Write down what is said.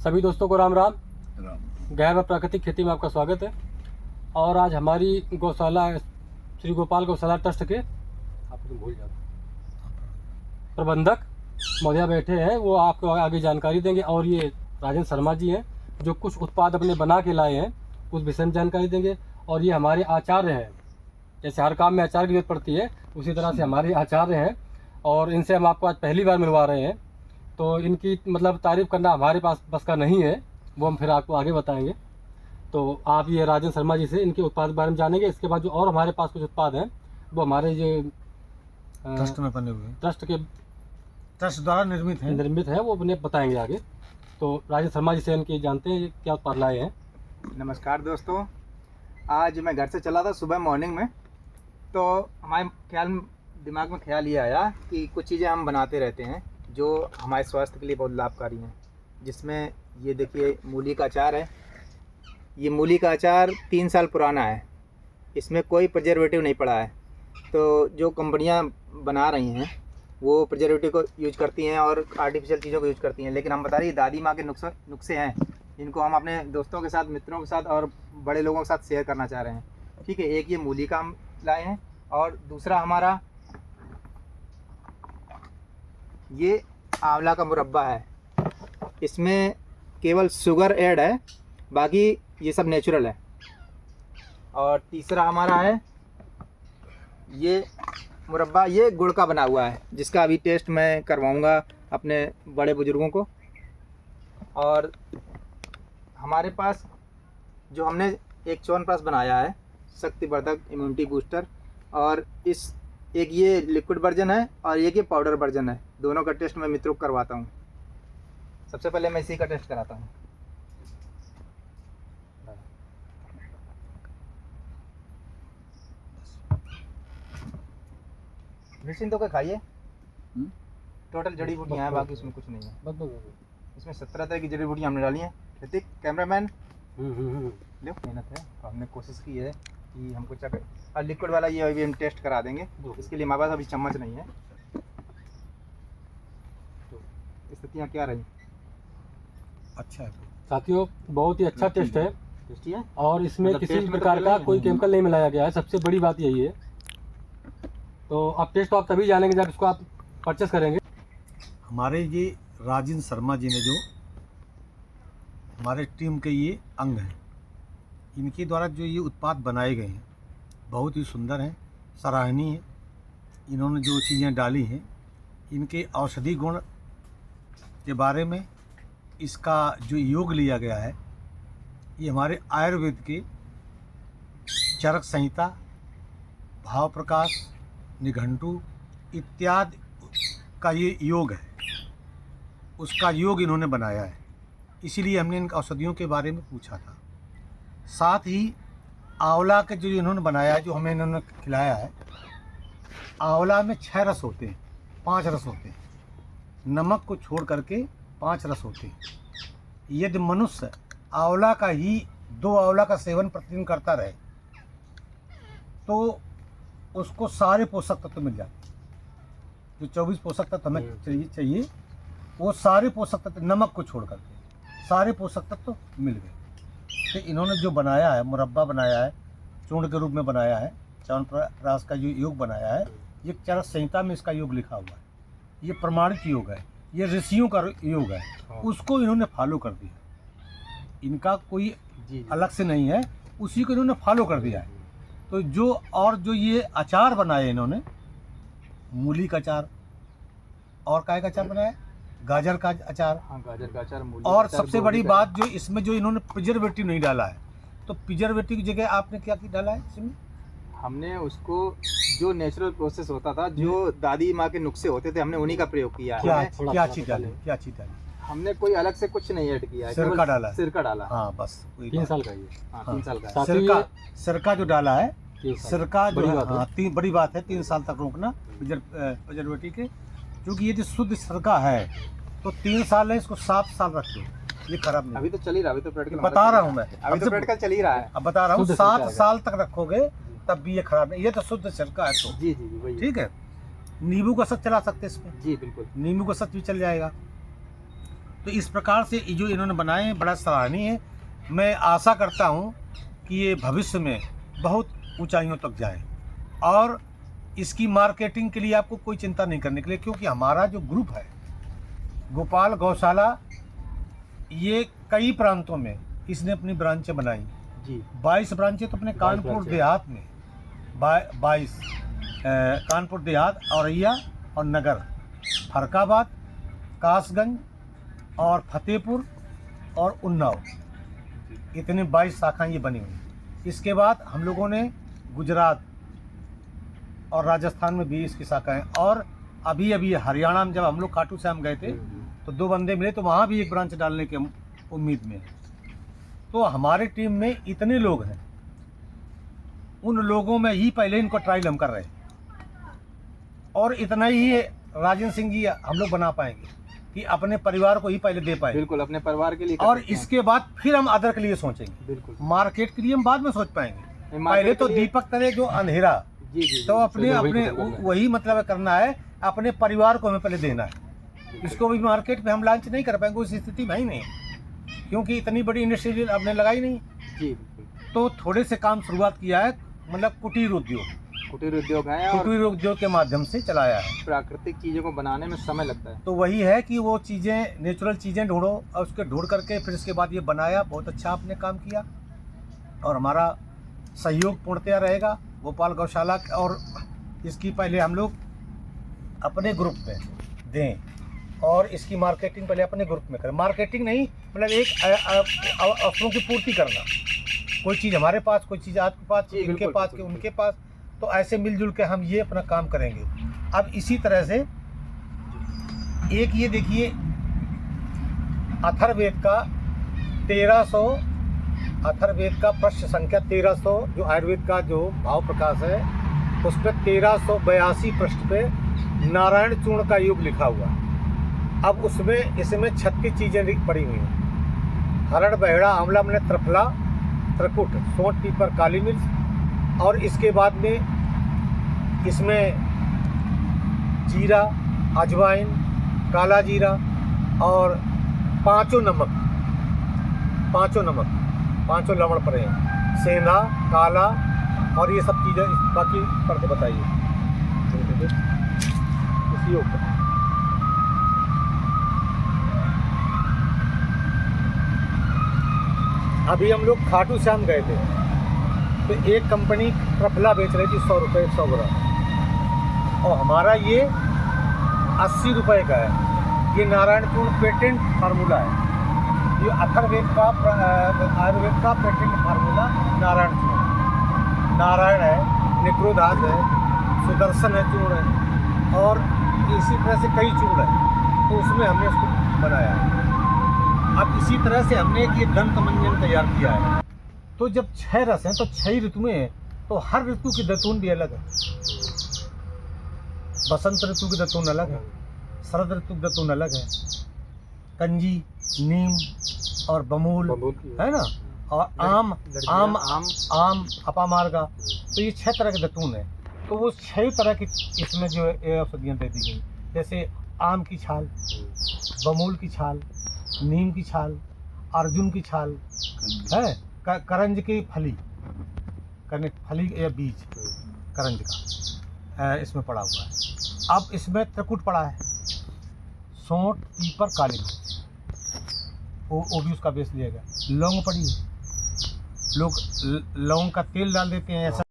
सभी दोस्तों को राम राम। राम। गैर व प्राकृतिक खेती में आपका स्वागत है। और आज हमारी गौशाला श्री गोपाल गौशाला ट्रस्ट के आप तो भूल जाते प्रबंधक महोदया बैठे हैं, वो आपको आगे जानकारी देंगे। और ये राजेंद्र शर्मा जी हैं जो कुछ उत्पाद अपने बना के लाए हैं, उस विषय में जानकारी देंगे। और ये हमारे आचार्य हैं, जैसे हर काम में आचार्य की जरूरत पड़ती है उसी तरह से हमारे आचार्य हैं, और इनसे हम आपको आज पहली बार मिलवा रहे हैं। तो इनकी मतलब तारीफ़ करना हमारे पास बस का नहीं है, वो हम फिर आपको आगे बताएंगे। तो आप ये राजेंद्र शर्मा जी से इनके उत्पाद के बारे में जानेंगे। इसके बाद जो और हमारे पास कुछ उत्पाद हैं वो हमारे जो ट्रस्ट में बने हुए ट्रस्ट द्वारा निर्मित है वो उन्हें बताएंगे आगे। तो राजेंद्र शर्मा जी से इनके जानते हैं क्या उत्पाद लाए हैं। नमस्कार दोस्तों, आज मैं घर से चला था सुबह मॉर्निंग में, तो हमारे दिमाग में ख्याल ये आया कि कुछ चीज़ें हम बनाते रहते हैं जो हमारे स्वास्थ्य के लिए बहुत लाभकारी हैं। जिसमें ये देखिए मूली का अचार है। ये मूली का अचार 3 साल पुराना है, इसमें कोई प्रिजर्वेटिव नहीं पड़ा है। तो जो कंपनियां बना रही हैं वो प्रिजर्वेटिव को यूज करती हैं और आर्टिफिशियल चीज़ों को यूज करती हैं, लेकिन हम बता रही है दादी माँ के नुस्खे हैं, इनको हम अपने दोस्तों के साथ, मित्रों के साथ और बड़े लोगों के साथ शेयर करना चाह रहे हैं। ठीक है, एक ये मूली का हम लाए हैं और दूसरा हमारा ये आंवला का मुरब्बा है। इसमें केवल शुगर ऐड है, बाकी ये सब नेचुरल है। और तीसरा हमारा है ये मुरब्बा, ये गुड़ का बना हुआ है, जिसका अभी टेस्ट मैं करवाऊंगा अपने बड़े बुजुर्गों को। और हमारे पास जो हमने एक च्यवनप्राश बनाया है, शक्तिवर्धक इम्यूनिटी बूस्टर, और इस एक ये लिक्विड वर्जन है और एक ये पाउडर वर्जन है। दोनों का टेस्ट मैं मित्रों को करवाता हूँ। सबसे पहले मैं इसी का टेस्ट कराता हूँ। निश्चिंत होकर खाइए। टोटल जड़ी बूटियाँ हैं, बाकी इसमें कुछ नहीं है। इसमें 17 तरह की जड़ी बूटियाँ हमने डाली हैं। ऋतिक कैमरामैन लो, मेहनत है। तो हमने कोशिश की है कि हमको चक और लिक्विड वाला ये अभी हम टेस्ट करा देंगे। इसके लिए हमारे पास अभी चम्मच नहीं है। तो स्थितियाँ क्या रही? अच्छा है साथियों, बहुत ही अच्छा टेस्ट है। टेस्टी है और इसमें मतलब किसी टेस्ट भी में तो प्रकार का बिल्कुल कोई केमिकल नहीं मिलाया गया है, सबसे बड़ी बात यही है। तो अब टेस्ट तो आप तभी जानेंगे जब इसको आप परचेस करेंगे। हमारे ये राजेंद्र शर्मा जी ने जो हमारे टीम के ये अंग हैं, इनके द्वारा जो ये उत्पाद बनाए गए हैं बहुत ही सुंदर हैं, सराहनीय है। इन्होंने जो चीज़ें डाली हैं, इनके औषधि गुण के बारे में इसका जो योग लिया गया है, ये हमारे आयुर्वेद के चरक संहिता, भाव प्रकाश, निघंटु इत्यादि का ये योग है, उसका योग इन्होंने बनाया है। इसीलिए हमने इन औषधियों के बारे में पूछा था। साथ ही आंवला के जो इन्होंने बनाया है, जो हमें इन्होंने खिलाया है, आंवला में 6 रस होते हैं, 5 रस होते हैं, नमक को छोड़ करके 5 रस होते हैं। यदि मनुष्य आंवला का ही 2 आंवला का सेवन प्रतिदिन करता रहे तो उसको सारे पोषक तत्व मिल जाते हैं। जो 24 पोषक तत्व हमें चाहिए वो सारे पोषक तत्व, नमक को छोड़ करके सारे पोषक तत्व मिल गए। तो इन्होंने जो बनाया है, मुरब्बा बनाया है, चूर्ण के रूप में बनाया है, च्यवनप्राश का जो योग बनाया है, ये चरक संहिता में इसका योग लिखा हुआ है। ये प्रमाणित योग है, ये ऋषियों का योग है, उसको इन्होंने फॉलो कर दिया। इनका कोई अलग से नहीं है, उसी को इन्होंने फॉलो कर दिया है। तो जो ये अचार बनाए इन्होंने, मूली का अचार और काय का अचार बनाया, गाजर का अचार। हाँ, गाजर का अचार, मूली और का अचार, सबसे बड़ी बात जो इसमें जो इन्होंने प्रिजर्वेटिव नहीं डाला है, तो प्रिजर्वेटिव की जगह आपने क्या डाला है इसमें? हमने उसको जो नेचुरल प्रोसेस होता था, जो दादी माँ के नुस्खे होते थे, हमने उन्हीं का प्रयोग किया है। क्या चीज़ डाली? हमने कोई अलग से कुछ नहीं ऐड किया है, सिरका डाला है। सिरका डाला। हाँ, बस 3 साल का ये। हाँ, हाँ। 3 साल का। सिरका जो डाला है, सिरका जो बड़ी है, बात है। हाँ, बड़ी बात है 3 साल तक रोकना प्रिजर्वेटिव के, क्योंकि ये जो शुद्ध सिरका है तो 3 साल है, इसको 7 साल रखो, ये खराब नहीं। अभी तो चल ही रहा, अभी तो प्रैक्टिकल बता रहा हूँ मैं, अभी तो प्रैक्टिकल चल ही रहा है। अब बता रहा हूँ, शुद्ध 7 सिरका साल तक रखोगे तब भी ये खराब नहीं। ये तो शुद्ध सिरका है, तो जी वही। ठीक है। नींबू का सच चला सकते हैं इसमें, जी बिल्कुल। नींबू का सच भी चल जाएगा। तो इस प्रकार से ये जो इन्होंने बनाए हैं बड़ा सराहनीय है। मैं आशा करता हूँ कि ये भविष्य में बहुत ऊंचाइयों तक जाए और इसकी मार्केटिंग के लिए आपको कोई चिंता नहीं करने के लिए, क्योंकि हमारा जो ग्रुप है गोपाल गौशाला, ये कई प्रांतों में इसने अपनी ब्रांचें बनाई जी। 22 ब्रांचें तो अपने 22 कानपुर ब्रांचें। देहात में 22 कानपुर देहात, औरैया और नगर, फरकाबाद, कासगंज और फतेहपुर और उन्नाव, इतने 22 शाखाएं ये बनी हुई। इसके बाद हम लोगों ने गुजरात और राजस्थान में भी इसकी शाखाएं, और अभी हरियाणा में जब हम लोग खाटू श्याम गए थे तो 2 बंदे मिले तो वहाँ भी एक ब्रांच डालने की उम्मीद में है। तो हमारे टीम में इतने लोग हैं, उन लोगों में ही पहले इनको ट्रायल हम कर रहे हैं, और इतना ही राजेंद्र सिंह जी हम लोग बना पाएंगे कि अपने परिवार को ही पहले दे पाएंगे, बिल्कुल अपने परिवार के लिए कर और सकते हैं। इसके बाद फिर हम अदर के लिए सोचेंगे। बिल्कुल मार्केट के लिए हम बाद में सोच पाएंगे। नहीं, पहले मार्केट तो के लिए- दीपक तरह जो अंधेरा, जी जी तो जी। अपने वही अपने खत्म करना है। वही मतलब करना है, अपने परिवार को हमें पहले देना है। इसको भी मार्केट में हम लॉन्च नहीं कर पाएंगे, उस स्थिति में ही नहीं, क्योंकि इतनी बड़ी इंडस्ट्री आपने लगाई नहीं। जी बिल्कुल। तो थोड़े से काम शुरुआत किया है, मतलब कुटीर उद्योग है और कुटीर उद्योग के माध्यम से चलाया है। प्राकृतिक चीज़ों को बनाने में समय लगता है। तो वही है कि वो चीज़ें, नेचुरल चीज़ें ढूंढो और उसके ढूंढ करके फिर इसके बाद ये बनाया। बहुत अच्छा आपने काम किया और हमारा सहयोग पूर्णतया रहेगा गोपाल गौशाला और इसकी पहले हम लोग अपने ग्रुप में दें और इसकी मार्केटिंग पहले अपने ग्रुप में करें। मार्केटिंग नहीं, मतलब एक अवसरों की पूर्ति करना, कोई चीज़ हमारे पास, कोई चीज़ आपके पास, जी, इनके बिल्कुल, पास, बिल्कुल, उनके पास, तो ऐसे मिलजुल के हम ये अपना काम करेंगे। अब इसी तरह से एक ये देखिए अथर्ववेद का 1300, अथर्ववेद का प्रश्न संख्या 1300 जो आयुर्वेद का जो भाव प्रकाश है उस पर 1382 पृष्ठ पे नारायण चूर्ण का योग लिखा हुआ है। अब उसमें इसमें 36 चीज़ें पड़ी हुई हैं। हरण, बहेड़ा, आंवला, मैंने त्रिफला, त्रिकुट, सोंठ, पीपर, काली मिर्च, और इसके बाद में इसमें जीरा, अजवाइन, काला जीरा और 5 नमक, 5 लवण पड़े हैं, सेंधा, काला और ये सब चीज़ें बाकी पढ़ के बताइए इसी योग पर। अभी हम लोग खाटू श्याम गए थे तो एक कंपनी त्रिफला बेच रही थी 100 रुपये 100 ग्राम, और हमारा ये 80 रुपये का है। ये नारायण चूर्ण पेटेंट फार्मूला है, ये अथर्ववेद का आयुर्वेद का पेटेंट फार्मूला नारायण चूर्ण। नारायण है, निक्रोधात है, सुदर्शन है चूर्ण है, और इसी तरह से कई चूर्ण है, तो उसमें हमने उसको बनाया है। अब इसी तरह से हमने एक ये दंत मंजन तैयार किया है। तो जब 6 रस हैं तो 6 ऋतुएं हैं, तो हर ऋतु की दतून भी अलग है। बसंत ऋतु की दतून अलग है, शरद ऋतु की दतून अलग है, कंजी, नीम और बमूल है ना, और आम अपामार्गा, तो ये 6 तरह के दतून है। तो वो 6 तरह की इसमें जो औषधियाँ दे दी गई, जैसे आम की छाल, बमूल की छाल, नीम की छाल, अर्जुन की छाल है, करंज की फली, फली या बीज करंज का इसमें पड़ा हुआ है। अब इसमें त्रिकुट पड़ा है, सोंठ, पीपर, काली मिर्च, वो भी उसका बेस लिया गया। लौंग पड़ी है, लोग लौंग का तेल डाल देते हैं ऐसा